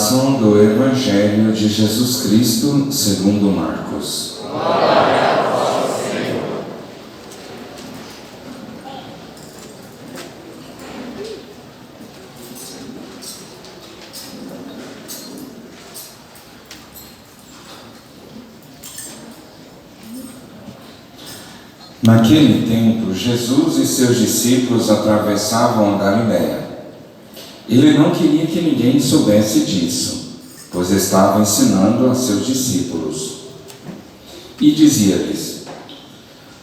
Proclamação do Evangelho de Jesus Cristo segundo Marcos. Glória a vós, Senhor. Naquele tempo, Jesus e seus discípulos atravessavam a Galiléia. Ele não queria que ninguém soubesse disso, pois estava ensinando a seus discípulos. E dizia-lhes: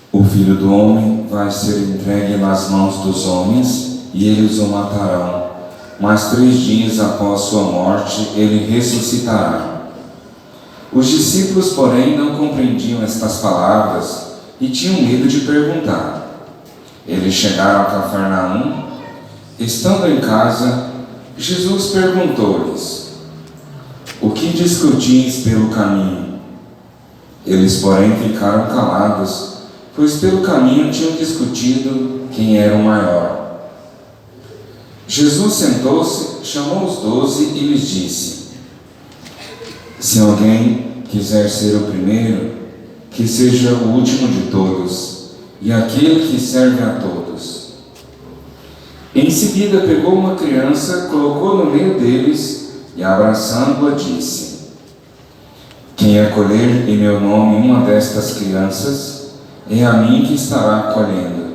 O Filho do Homem vai ser entregue nas mãos dos homens, e eles o matarão, mas 3 dias após sua morte ele ressuscitará. Os discípulos, porém, não compreendiam estas palavras e tinham medo de perguntar. Eles chegaram a Cafarnaum. Estando em casa, Jesus perguntou-lhes: O que discutis pelo caminho? Eles, porém, ficaram calados, pois pelo caminho tinham discutido quem era o maior. Jesus sentou-se, chamou os 12 e lhes disse: Se alguém quiser ser o primeiro, que seja o último de todos, e aquele que serve a todos. Em seguida pegou uma criança, colocou no meio deles, e abraçando-a disse: Quem acolher em meu nome uma destas crianças, é a mim que estará acolhendo.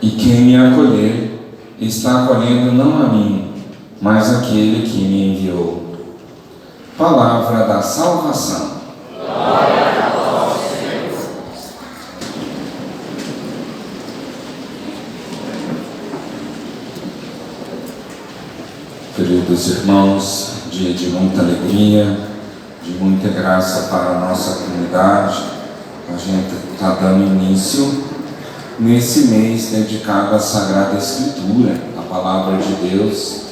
E quem me acolher, está acolhendo não a mim, mas aquele que me enviou. Palavra da salvação. Glória a vós, Senhor. Queridos irmãos, dia de muita alegria, de muita graça para a nossa comunidade. A gente está dando início nesse mês dedicado à Sagrada Escritura, a Palavra de Deus.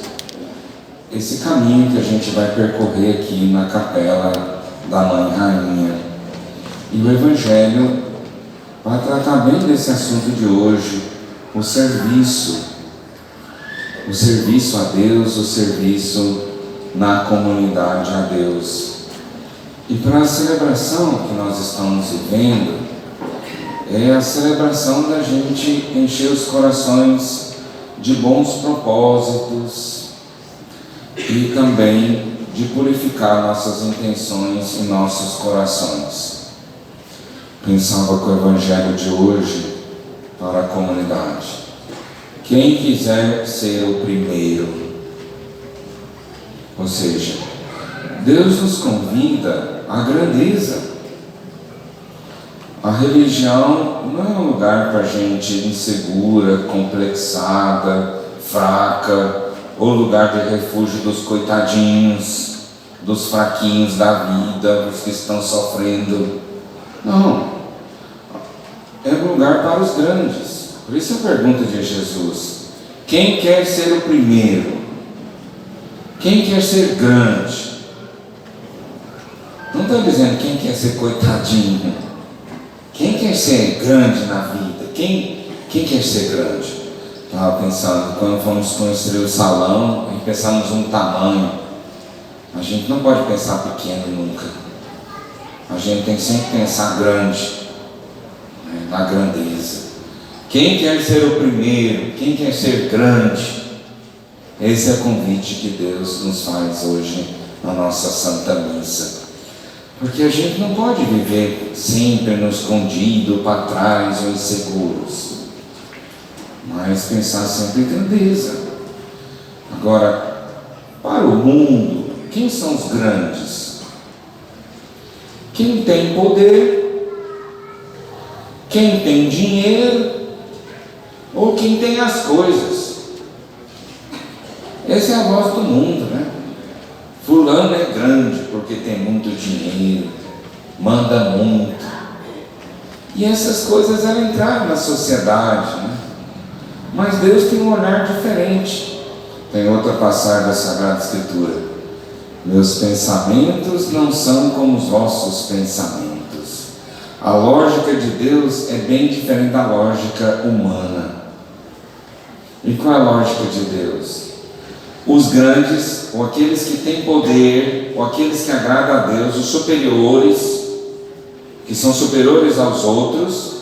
Esse caminho que a gente vai percorrer aqui na capela da Mãe Rainha. E o Evangelho vai tratar bem desse assunto de hoje, o serviço a Deus, o serviço na comunidade a Deus. E para a celebração que nós estamos vivendo, é a celebração da gente encher os corações de bons propósitos e também de purificar nossas intenções e nossos corações. Pensava com o Evangelho de hoje para a comunidade. Quem quiser ser o primeiro, ou seja, Deus nos convida à grandeza. A religião não é um lugar para gente insegura, complexada, fraca, ou lugar de refúgio dos coitadinhos, dos fraquinhos da vida, dos que estão sofrendo. Não. É um lugar para os grandes. Por isso a pergunta de Jesus: quem quer ser o primeiro? Quem quer ser grande? Não está dizendo quem quer ser coitadinho. Quem quer ser grande na vida? Quem quer ser grande? Estava pensando, quando fomos construir o salão e pensamos um tamanho, a gente não pode pensar pequeno nunca. A gente tem que sempre pensar grande, né, na grandeza. Quem quer ser o primeiro? Quem quer ser grande? Esse é o convite que Deus nos faz hoje na nossa Santa Missa. Porque a gente não pode viver sempre no escondido, para trás ou inseguros, mas pensar sempre em grandeza. Agora, para o mundo, quem são os grandes? Quem tem poder, quem tem dinheiro, ou quem tem as coisas. Essa é a voz do mundo, né? Fulano é grande porque tem muito dinheiro, manda muito. E essas coisas elas entraram na sociedade, né? Mas Deus tem um olhar diferente. Tem outra passagem da Sagrada Escritura: meus pensamentos não são como os vossos pensamentos. A lógica de Deus é bem diferente da lógica humana. E qual é a lógica de Deus? os grandes, ou aqueles que têm poder, ou aqueles que agradam a Deus, os superiores, que são superiores aos outros.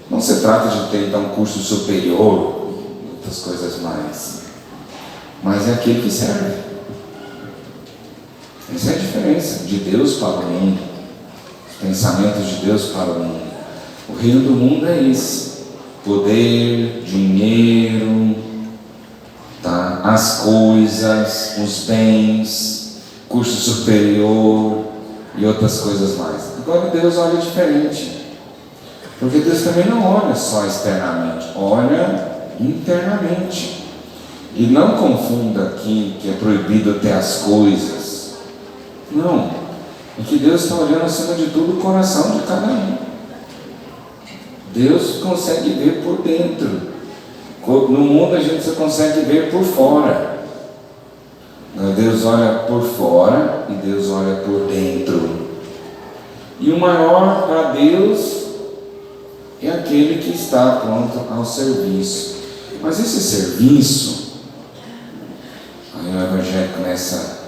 Não se trata de ter então um curso superior, outras coisas mais, mas é aquele que serve. Essa é a diferença de Deus para o mundo, os pensamentos de Deus para o mundo. O reino do mundo é esse: poder, dinheiro, tá? As coisas, os bens, curso superior e outras coisas mais. Agora Deus olha diferente, porque Deus também não olha só externamente, olha internamente. E não confunda aqui que é proibido ter as coisas. Não, é que Deus está olhando acima de tudo o coração de cada um. Deus consegue ver por dentro. No mundo a gente só consegue ver por fora. Deus olha por fora e Deus olha por dentro. E o maior para Deus é aquele que está pronto ao serviço. Mas esse serviço, aí o Evangelho começa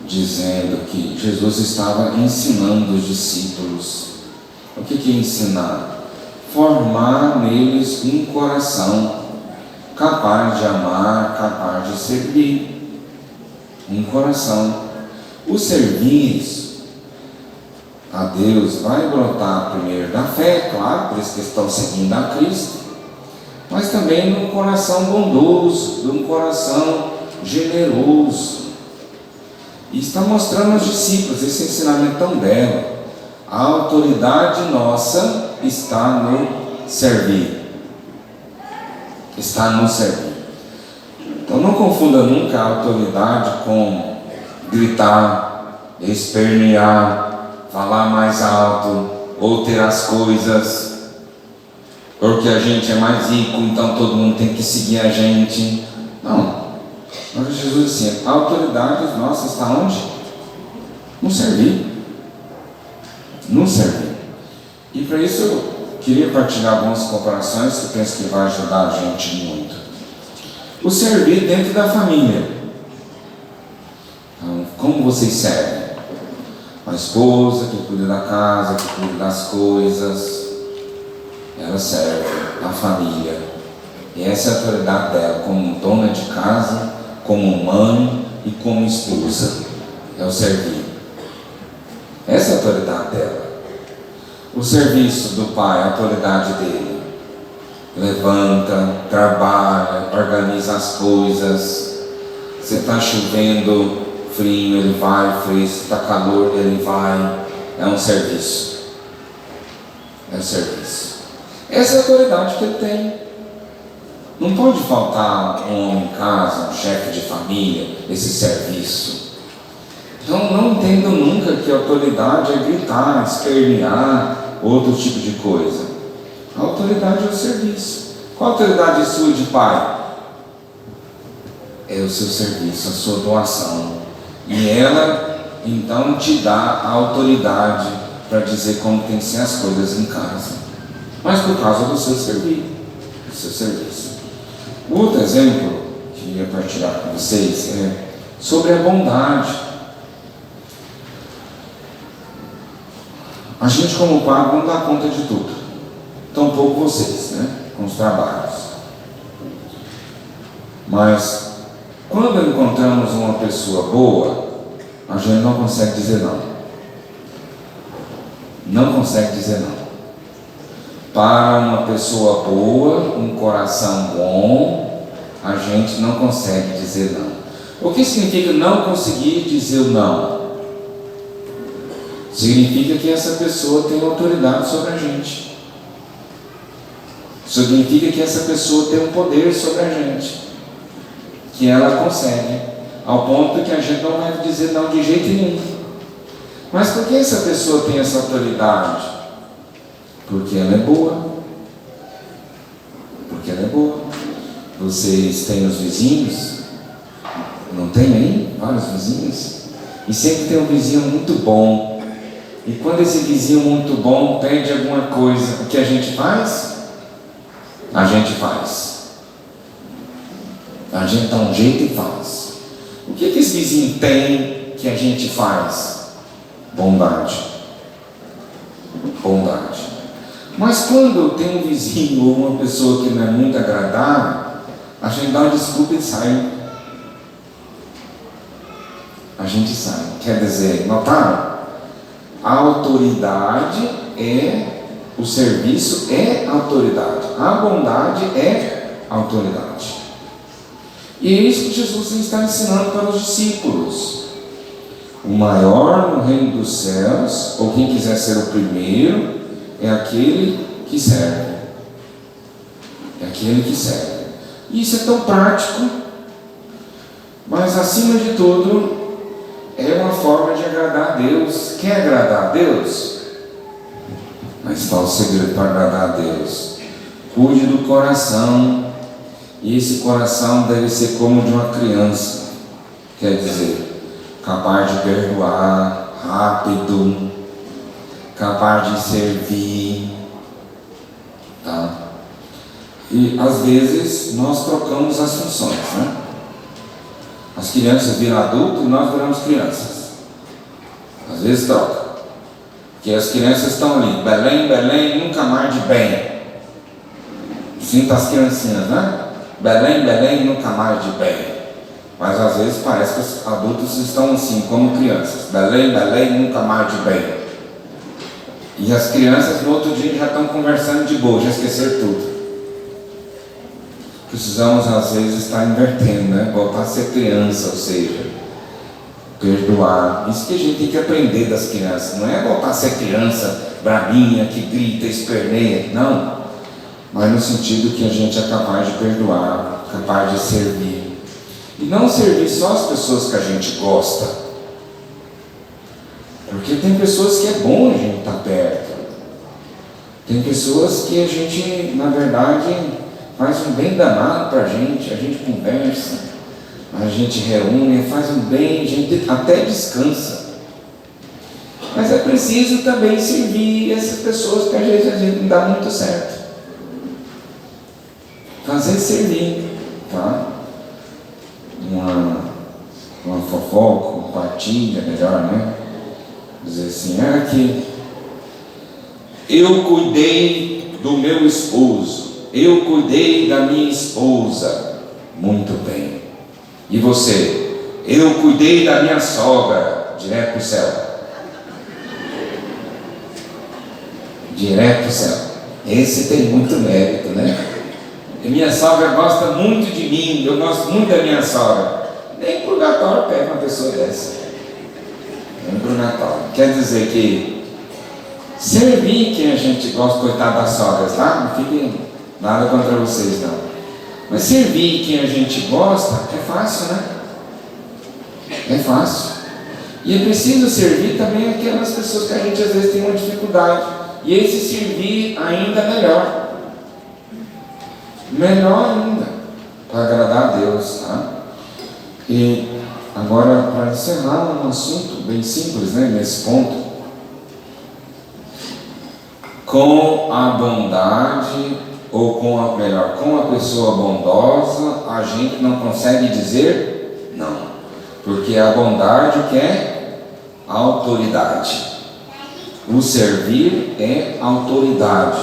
dizendo que Jesus estava ensinando os discípulos. O que é ensinar? Formar neles um coração capaz de amar, capaz de servir. Um coração. O serviço a Deus vai brotar primeiro da fé, claro, por isso que estão seguindo a Cristo, mas também num coração bondoso, num coração generoso. E está mostrando aos discípulos esse ensinamento tão belo. A autoridade nossa está no servir. Está no servir. Então não confunda nunca a autoridade com gritar, espernear, falar mais alto, ou ter as coisas, porque a gente é mais rico, então todo mundo tem que seguir a gente. Não. Mas Jesus disse assim: a autoridade nossa está onde? No servir. No servir. E para isso eu queria partilhar algumas comparações que eu penso que vai ajudar a gente muito. O servir dentro da família. Então, como vocês servem? A esposa que cuida da casa, que cuida das coisas, ela serve a família. E essa é a autoridade dela, como dona de casa, como mãe e como esposa. É o servir. Essa é a autoridade dela. O serviço do pai, a autoridade dele. Levanta, trabalha, organiza as coisas. Se está chovendo, frio, ele vai, frio, se está calor, ele vai. É um serviço. É um serviço. Essa é a autoridade que ele tem. Não pode faltar um homem em casa, um chefe de família, esse serviço. Então não entendo nunca que a autoridade é gritar, espernear, outro tipo de coisa. A autoridade é o serviço. Qual a autoridade sua de pai? É o seu serviço, a sua doação. E ela então te dá a autoridade para dizer como tem que ser as coisas em casa. Mas por causa do seu serviço, do seu serviço. Outro exemplo que eu ia partilhar com vocês é sobre a bondade. A gente como padre não dá conta de tudo, tampouco vocês, né? Com os trabalhos. Mas quando encontramos uma pessoa boa, a gente não consegue dizer não. Não consegue dizer não. Para uma pessoa boa, um coração bom, a gente não consegue dizer não. O que significa não conseguir dizer o não? Significa que essa pessoa tem autoridade sobre a gente. Significa que essa pessoa tem um poder sobre a gente, que ela consegue, ao ponto que a gente não vai dizer não de jeito nenhum. Mas por que essa pessoa tem essa autoridade? Porque ela é boa. Porque ela é boa. Vocês têm os vizinhos? Não tem aí? Vários vizinhos? E sempre tem um vizinho muito bom. E quando esse vizinho muito bom pede alguma coisa, o que a gente faz? A gente faz. A gente dá um jeito e faz. O que esse vizinho tem que a gente faz? Bondade. Bondade. Mas quando tem um vizinho ou uma pessoa que não é muito agradável, a gente dá uma desculpa e sai. A gente sai. Quer dizer, notaram? A autoridade o serviço é autoridade. A bondade é autoridade. E é isso que Jesus está ensinando para os discípulos. O maior no reino dos céus, ou quem quiser ser o primeiro, é aquele que serve. É aquele que serve. E isso é tão prático, mas acima de tudo, é uma forma de agradar a Deus. Quer agradar a Deus? Mas está o segredo para agradar a Deus. Cuide do coração. E esse coração deve ser como de uma criança. Quer dizer, capaz de perdoar, rápido, capaz de servir. Tá? E às vezes nós trocamos as funções, né? As crianças viram adultos e nós viramos crianças. Às vezes troca. Porque as crianças estão ali, Belém, Belém, nunca mais de bem. Sinta as criancinhas, né? Belém, Belém, nunca mais de bem. Mas às vezes parece que os adultos estão assim, como crianças. Belém, Belém, nunca mais de bem. E as crianças no outro dia já estão conversando de boa, já esqueceram tudo. Precisamos às vezes estar invertendo, né? Voltar a ser criança, ou seja, perdoar. Isso que a gente tem que aprender das crianças. Não é voltar a ser criança bravinha, que grita, esperneia. Não. Mas no sentido que a gente é capaz de perdoar, capaz de servir. E não servir só as pessoas que a gente gosta. Porque tem pessoas que é bom a gente estar perto. Tem pessoas que a gente, na verdade, faz um bem danado para a gente conversa, a gente reúne, faz um bem, a gente até descansa. Mas é preciso também servir essas pessoas que às vezes a gente não dá muito certo. Fazer servir, tá? Uma fofoca, uma partilha, melhor, né? Dizer assim, que eu cuidei do meu esposo, eu cuidei da minha esposa. Muito bem. E você? Eu cuidei da minha sogra. Direto para o céu. Direto para o céu. Esse tem muito mérito, né? E minha sogra gosta muito de mim, eu gosto muito da minha sogra. Nem purgatório pega uma pessoa dessa. Nem purgatório. Quer dizer que servir quem a gente gosta, coitado das sogras, tá? Não fique nada contra vocês, não. Mas servir quem a gente gosta é fácil, né? É fácil. E é preciso servir também aquelas pessoas que a gente às vezes tem uma dificuldade. E esse servir ainda melhor. Melhor ainda, para agradar a Deus, tá? E agora, para encerrar um assunto bem simples, né, nesse ponto, com a bondade, ou com a pessoa bondosa, a gente não consegue dizer não, porque a bondade quer autoridade, o servir é autoridade,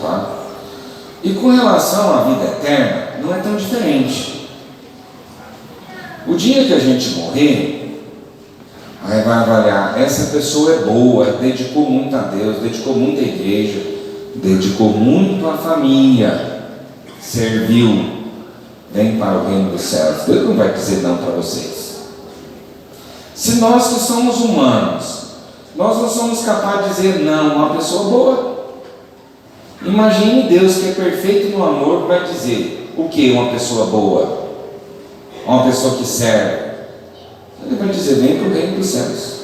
tá? E com relação à vida eterna, não é tão diferente. O dia que a gente morrer, aí vai avaliar, essa pessoa é boa, dedicou muito a Deus, dedicou muito à igreja, dedicou muito à família, serviu, vem para o reino dos céus. Deus não vai dizer não para vocês. Se nós que somos humanos, nós não somos capazes de dizer não a uma pessoa boa, imagine Deus que é perfeito no amor, vai dizer o que uma pessoa boa? Uma pessoa que serve. Ele vai dizer, vem para o reino dos céus.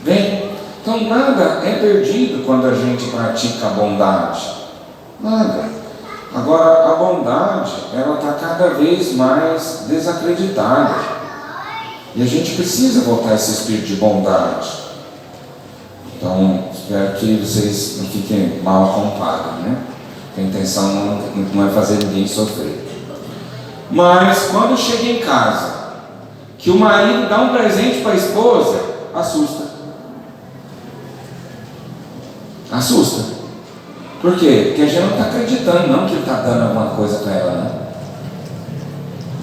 Vem. Então nada é perdido quando a gente pratica a bondade. Nada. Agora a bondade, ela está cada vez mais desacreditada. E a gente precisa voltar a esse espírito de bondade. Então, espero que vocês não fiquem mal com o padre, né? A intenção não é fazer ninguém sofrer. Mas quando chega em casa, que o marido dá um presente para a esposa, assusta. Assusta. Por quê? Porque a gente não está acreditando não que ele está dando alguma coisa para ela, né?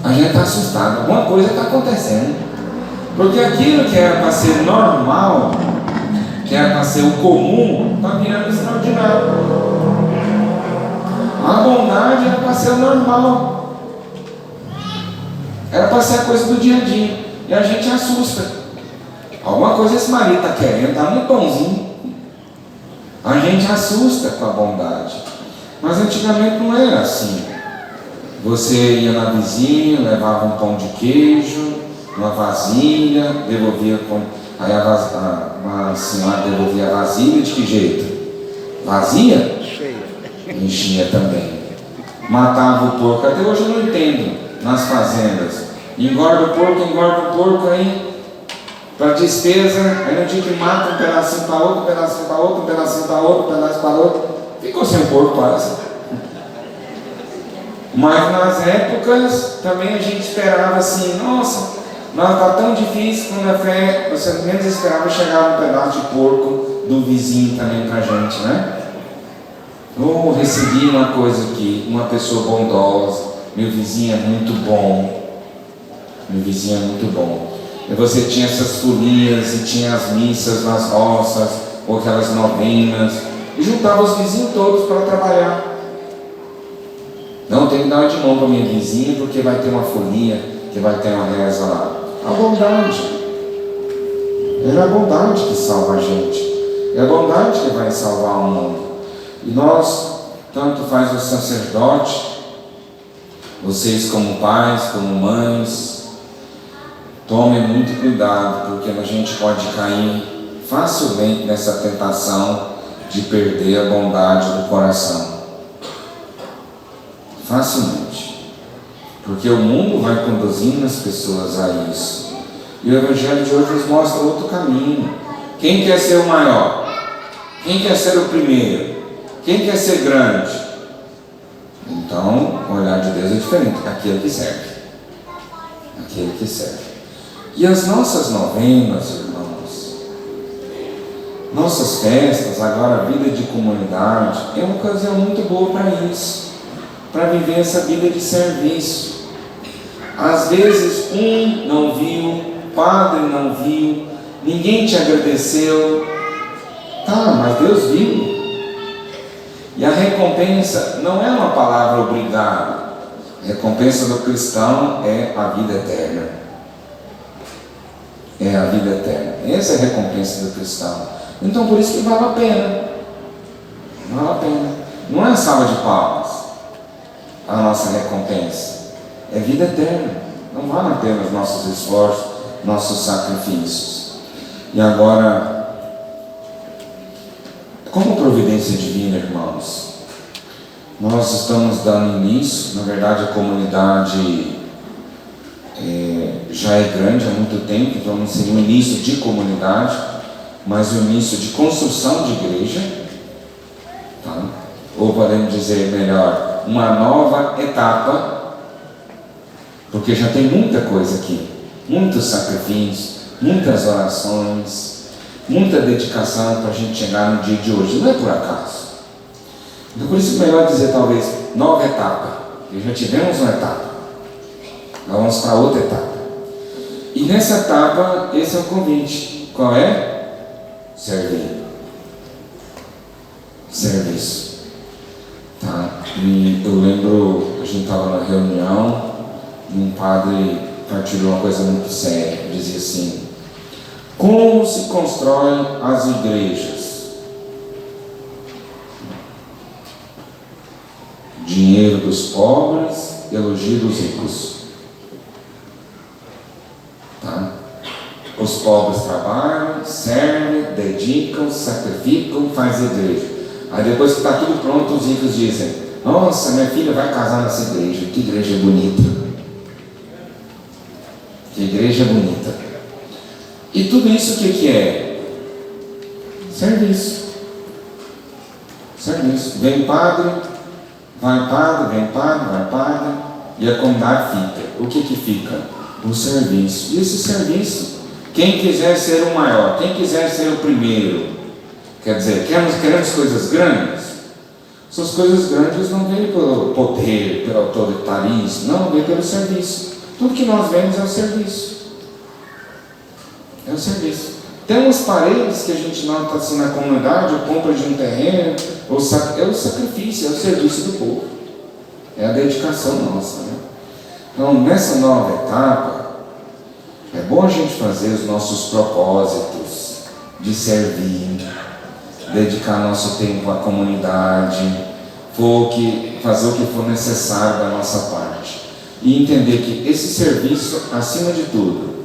A gente está assustado, alguma coisa está acontecendo. Porque aquilo que era para ser normal, que era para ser o comum, está virando extraordinário. A bondade era para ser o normal. Era para ser a coisa do dia a dia. E a gente assusta. Alguma coisa esse marido está querendo, está muito bonzinho. A gente assusta com a bondade. Mas antigamente não era assim. Você ia na vizinha, levava um pão de queijo, uma vasilha, devolvia com. Aí uma senhora devolvia a vasilha de que jeito? Vazia? Enchia também. Matava o porco. Até hoje eu não entendo nas fazendas. Engorda o porco aí. Para despesa, aí no dia que mata um pedacinho para outro, um pedacinho para outro, um pedacinho para outro, um pedacinho para outro, ficou sem porco quase. Mas nas épocas também a gente esperava assim, nossa, não está tão difícil quando a fé, você menos esperava chegar um pedaço de porco do vizinho também para a gente, né? Ou recebi uma coisa aqui, uma pessoa bondosa, meu vizinho é muito bom, meu vizinho é muito bom. E você tinha essas folias e tinha as missas nas roças, ou aquelas novenas, e juntava os vizinhos todos para trabalhar. Não, tem que dar uma de mão para minha vizinha, porque vai ter uma folia, que vai ter uma reza lá. A bondade. É a bondade que salva a gente. É a bondade que vai salvar o mundo. E nós, tanto faz o sacerdote, vocês como pais, como mães, tomem muito cuidado, porque a gente pode cair facilmente nessa tentação de perder a bondade do coração. Facilmente. Porque o mundo vai conduzindo as pessoas a isso. E o Evangelho de hoje nos mostra outro caminho. Quem quer ser o maior? Quem quer ser o primeiro? Quem quer ser grande? Então, o olhar de Deus é diferente. Aquele que serve. Aquele que serve. E as nossas novenas, irmãos, nossas festas, agora a vida de comunidade, é uma ocasião muito boa para isso, para viver essa vida de serviço. Às vezes um não viu, o padre não viu, ninguém te agradeceu, tá, mas Deus viu. E a recompensa não é uma palavra obrigado, a recompensa do cristão é a vida eterna. É a vida eterna. Essa é a recompensa do cristão. Então por isso que vale a pena. Vale a pena. Não é salva de palmas a nossa recompensa. É vida eterna. Não vale a pena os nossos esforços, nossos sacrifícios. E agora, como providência divina, irmãos, nós estamos dando início, na verdade a comunidade já é grande há muito tempo, então não seria um início de comunidade, mas um início de construção de igreja, tá? Ou podemos dizer melhor, uma nova etapa, porque já tem muita coisa aqui, muitos sacrifícios, muitas orações, muita dedicação para a gente chegar no dia de hoje, não é por acaso. Então por isso é melhor dizer talvez nova etapa, porque já tivemos uma etapa. Nós vamos para outra etapa. E nessa etapa, esse é o convite. Qual é? Servir. Serviço. Tá? E eu lembro, a gente estava na reunião, e um padre partilhou uma coisa muito séria. Dizia assim: como se constroem as igrejas? Dinheiro dos pobres, elogio dos ricos. Tá? Os pobres trabalham, servem, dedicam, sacrificam, fazem igreja. Aí depois que está tudo pronto, os ricos dizem: nossa, minha filha vai casar nessa igreja, que igreja bonita. Que igreja bonita. E tudo isso o que é? Serviço. Serviço. Vem padre, vai padre, vem padre, vai padre. e a comunidade fica. O que fica? O serviço. E esse serviço, quem quiser ser o maior, quem quiser ser o primeiro, quer dizer, queremos coisas grandes? Essas coisas grandes não vêm pelo poder, pelo autoritarismo, não, vem pelo serviço. Tudo que nós vemos é o serviço. É o serviço. Tem umas paredes que a gente nota assim na comunidade, a compra de um terreno, é o sacrifício, é o serviço do povo. É a dedicação nossa, né? Então, nessa nova etapa, é bom a gente fazer os nossos propósitos de servir, dedicar nosso tempo à comunidade, fazer o que for necessário da nossa parte. E entender que esse serviço, acima de tudo,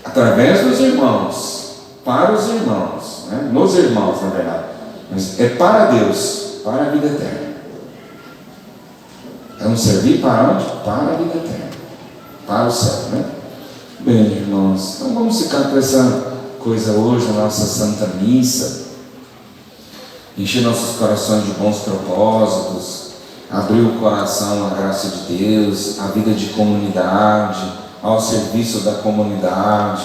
através dos irmãos, para os irmãos, né? Nos irmãos, na verdade, mas é para Deus, para a vida eterna. É um servir para onde? Para a vida eterna, para o céu, né? Bem, irmãos, então vamos ficar com essa coisa hoje na nossa Santa Missa, encher nossos corações de bons propósitos, abrir o coração à graça de Deus, à vida de comunidade, ao serviço da comunidade,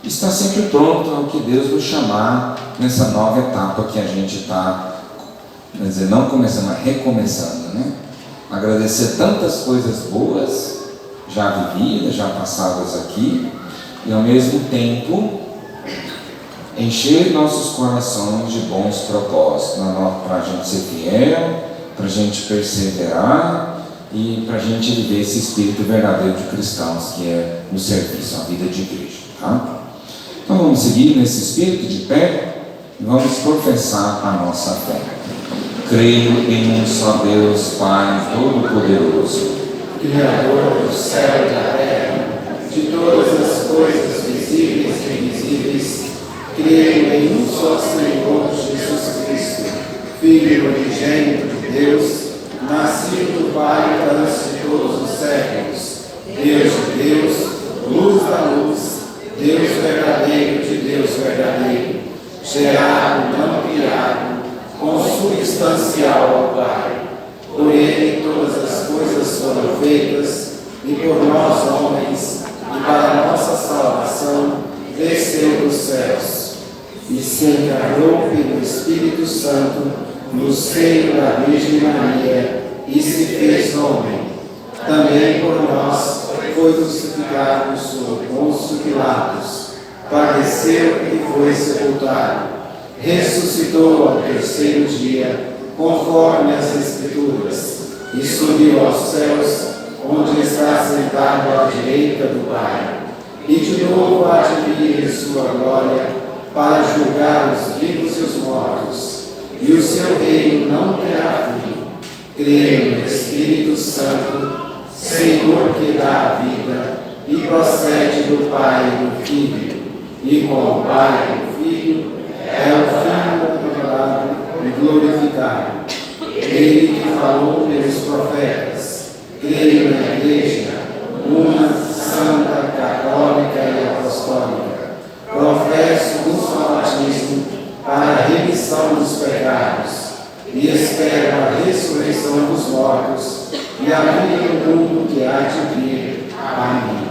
está sempre pronto ao que Deus nos chamar nessa nova etapa que a gente está, quer dizer, não começando, mas recomeçando, né? Agradecer tantas coisas boas, já vividas, já passadas aqui, e ao mesmo tempo encher nossos corações de bons propósitos, para a gente ser fiel, para a gente perseverar e para a gente viver esse espírito verdadeiro de cristãos, que é o serviço, a vida de igreja, tá? Então vamos seguir nesse espírito de pé e vamos professar a nossa fé. Creio em um só Deus, Pai Todo-Poderoso, Criador do céu e da terra, de todas as coisas visíveis e invisíveis. Creio em um só Senhor Jesus Cristo, Filho unigênito de Deus, nascido do Pai antes de todos os séculos, Deus de Deus, luz da luz, Deus verdadeiro de Deus verdadeiro, gerado, não criado, consubstancial ao Pai. Por Ele todas as coisas foram feitas, e por nós homens, e para nossa salvação, desceu dos céus, e se encarnou pelo Espírito Santo no seio da Virgem Maria, e se fez homem. Também por nós foi crucificado sob Pôncio Pilatos, padeceu e foi sepultado, ressuscitou ao terceiro dia, conforme as Escrituras, e subiu aos céus, onde está sentado à direita do Pai, e de novo há de vir em sua glória, para julgar os vivos e os mortos, e o seu reino não terá fim. Creio no Espírito Santo, Senhor que dá a vida, e procede do Pai e do Filho, e com o Pai e o Filho é o Filho adorado e glorificado. Ele que falou pelos profetas. Creio na Igreja, uma, santa, católica e apostólica. Professo um só batismo para a remissão dos pecados, e espero a ressurreição dos mortos e a vida do mundo que há de vir. Amém.